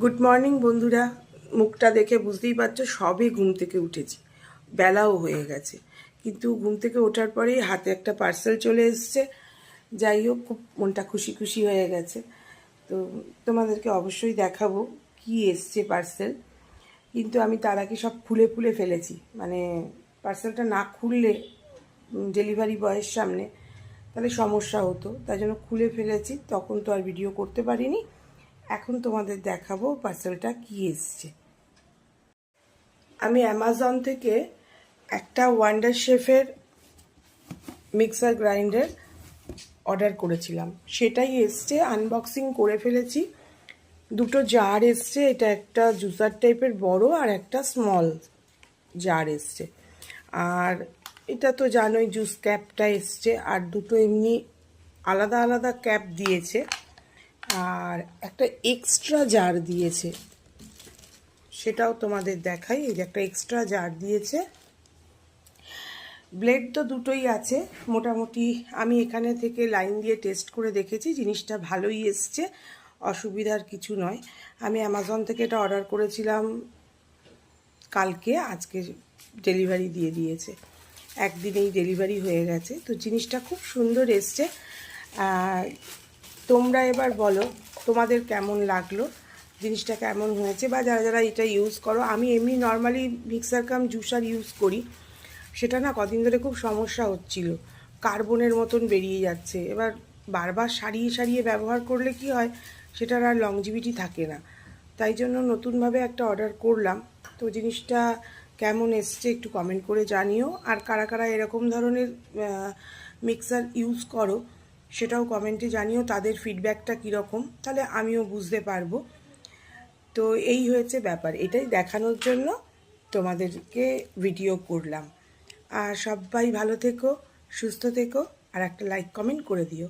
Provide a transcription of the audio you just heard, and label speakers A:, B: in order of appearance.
A: Good morning বন্ধুরা। মুখটা দেখে বুঝতেই পারছো সবে ঘুম থেকে উঠেছি, বেলাও হয়ে গেছে। কিন্তু ঘুম থেকে ওঠার পরেই হাতে একটা পার্সেল চলে এসছে। যাই হোক, খুব মনটা খুশি খুশি হয়ে গেছে। তো তোমাদেরকে অবশ্যই দেখাবো কি এসছে পার্সেল। কিন্তু আমি তার আগে সব খুলে খুলে ফেলেছি, মানে পার্সেলটা না খুললে ডেলিভারি বয়ের সামনে তাহলে সমস্যা হতো, তাই জন্য খুলে ফেলেছি। তখন তো আর ভিডিও করতে পারিনি। এখন তোমাদের দেখাবো পার্সেলটা কি এসছে। আমি অ্যামাজন থেকে একটা ওয়ান্ডার শেফের মিক্সার গ্রাইন্ডার অর্ডার করেছিলাম, সেটাই এসছে। আনবক্সিং করে ফেলেছি। দুটো জার এসছে, এটা একটা জুসার টাইপের বড় আর একটা স্মল জার এসছে। আর এটা তো জানোই, জুস ক্যাপটা এসছে, আর দুটো এমনি আলাদা আলাদা ক্যাপ দিয়েছে, আর একটা এক্সট্রা জার দিয়েছে, সেটাও তোমাদের দেখাই। এই যে একটা এক্সট্রা জার দিয়েছে। ব্লেড তো দুটোই আছে মোটামুটি। আমি এখানে থেকে লাইন দিয়ে টেস্ট করে দেখেছি, জিনিসটা ভালোই এসছে, অসুবিধার কিছু নয়। আমি অ্যামাজন থেকে এটা অর্ডার করেছিলাম কালকে, আজকে ডেলিভারি দিয়ে দিয়েছে, একদিনেই ডেলিভারি হয়ে গেছে। তো জিনিসটা খুব সুন্দর এসছে। তোমরা এবার বলো তোমাদের কেমন লাগলো, জিনিসটা কেমন হয়েছে, বা যারা যারা এটা ইউজ করো। আমি এমনি নর্মালি মিক্সার কাম জুসার ইউজ করি, সেটা না কদিন ধরে খুব সমস্যা হচ্ছিল, কার্বনের মতন বেরিয়ে যাচ্ছে। এবার বারবার সারিয়ে সারিয়ে ব্যবহার করলে কি হয়, সেটার আর লংজিভিটি থাকে না। তাই জন্য নতুনভাবে একটা অর্ডার করলাম। তো জিনিসটা কেমন এসছে একটু কমেন্ট করে জানিও। আর কারা কারা এরকম ধরনের মিক্সার ইউজ করো সেটাও কমেন্টে জানিও, তাদের ফিডব্যাকটা কীরকম, তাহলে আমিও বুঝতে পারবো। তো এই হয়েছে ব্যাপার, এটাই দেখানোর জন্য তোমাদেরকে ভিডিও করলাম। আর সবাই ভালো থেকো, সুস্থ থেকো, আর একটা লাইক কমেন্ট করে দিও।